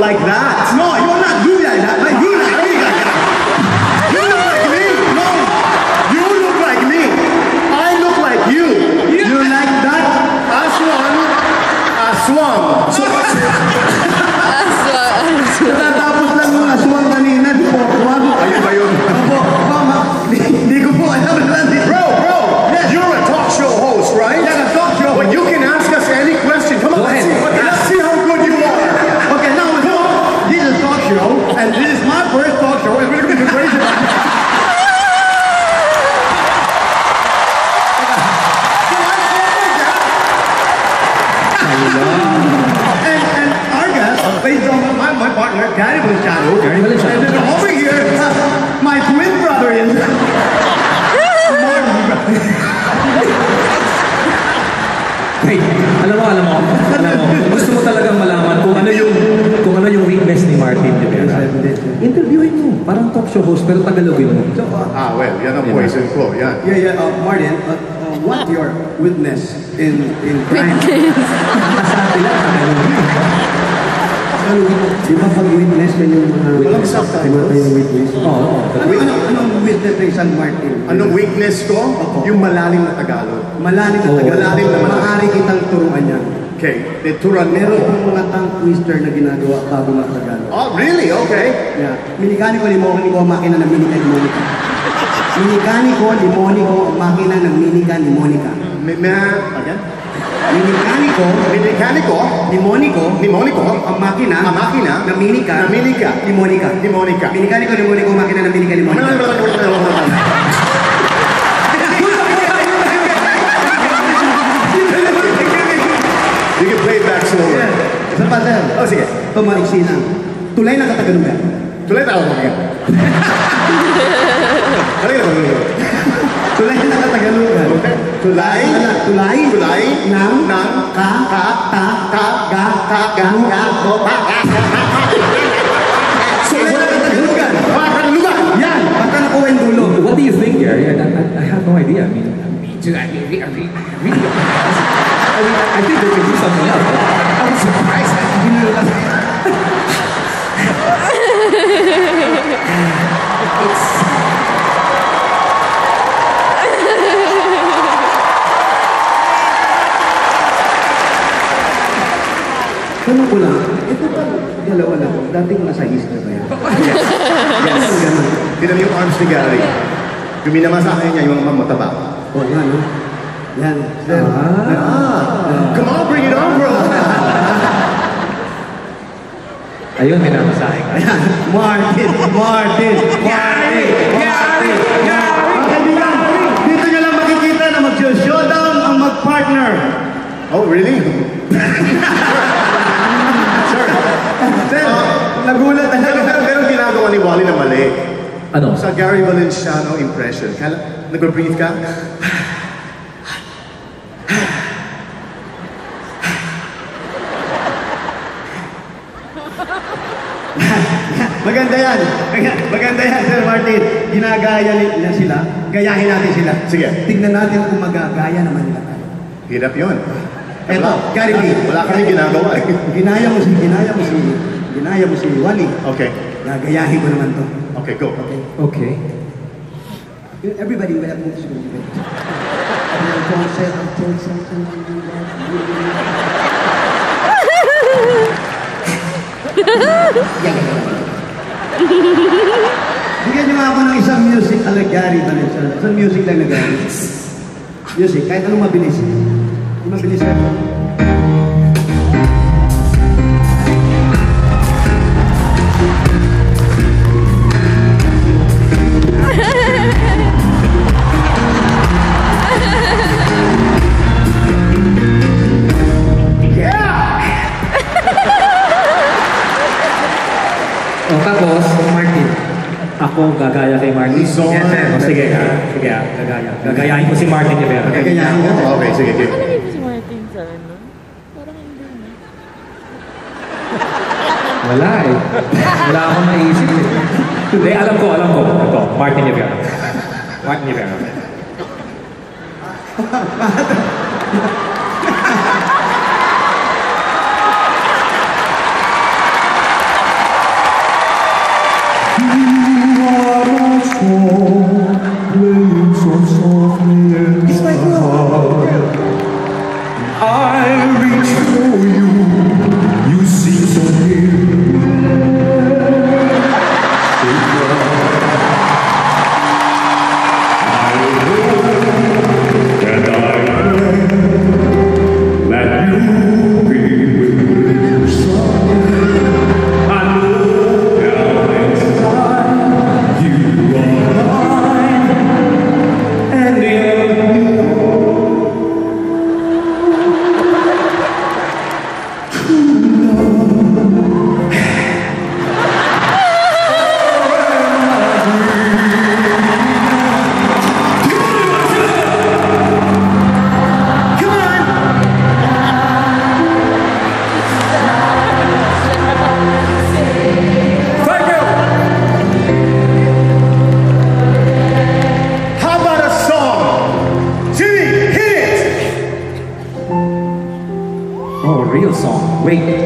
like that. No, you're not good like that. Like, you like me. You look like me. No, you look like me. I look like you. You like that? Aswang. Tatapos lang yung aswang kanina. Di po, Ayun ba yun? Hindi ko po alam na Bro, yes. You're a talk show host, right? Yeah, a talk show. But you can ask us any question. Come on, let's see how good you are. Okay, now this is a talk show, and this is my first talk show, and we're going to be crazy about it. And our guest, based on my partner, Gary Valenciano, and then over here, my twin brother is Hey, alam mo, gusto mo talagang malaman kung ano yung weakness ni Martin de Vera. Interviewin mo, parang talk show host, pero Tagalogin mo. So, well, yan ang poison ko, yan. Yeah, Martin, what your witness in crime? Kasabi lang, Di ba pag witness na yung mga... Walang subtitles. Yung witness? Oo. Anong witness ni San Martin? Anong weakness ko? Yung malalim na Tagalog. Malalim na Tagalog. Malalim na malalim. Maaari kitang turuan yan. Okay, turuan Meron mo. pong mga tongue twister na ginagawa bago mag-Tagalog. Oh, really? Okay. Yeah. Minikaniko, limoniko, makina ng minika, limonika. Minikaniko, limoniko, makina ng minika, limonika. Again? Minikaniko, limoniko, ang makina, ng minika, limonika. Minikaniko, limoniko, makina ng minika, limonika. You can play it back slower. Sir Pastor. Oh, sige. Ito maiksi na. Tulay na Katagalugan. Tulay tayo mo ngayon. Tulay na Katagalugan. Tulay ng So, wala Katagalugan. Yan, baka nakuha yung dulo. what do you think, Gary? I have no idea. I mean, I think they can do something else. I was surprised. Tanong ko lang, ito ba dalawa lang? Dating masahis na ba yan? Yes. Tinan mo yung arms ni Gary. Yung minamasahe niya yung mga mataba. Oo nga, no? Yan, sir. Come on, bring it on, bro. Ayun, minamasahe ka. Ayan, Martin. Dito nyo lang makikita na mag-showdown ang mag-partner. Oh, really? Sir, nagulat talaga. Pero ginagawa ni Wally na mali. Ano? Sa Gary Valenciano impression, nag-breathe ka? Maganda yan, Sir Martin. Ginagaya niya sila. Gayahin natin sila. Sige. Tignan natin kung magagaya naman nila tayo. Hirap yun. Eto, Gary B. Wala kami ginagawa. Ginaya mo si Wally. Okay. Gagayahin ko naman to. Okay, go. Okay. Everybody will have moves. Bigyan niyo nga ako ng isang music ala Gary Valenciano. Isang music lang na Gary. Music, kahit anong mabilis. Mabilis ka. Tapos, Martin. Ako gagaya kay Martin. Yes, sir. Sige, gagaya. Gagayahin ko si Martin de Vera. Gagayahin ko. Okay, sige. Nakalagay mo si Martin sa ano? Parang hindi na. Wala eh. Wala akong naisip eh. Hindi, alam ko. Ito, Martin de Vera. Martin de Vera. Wait,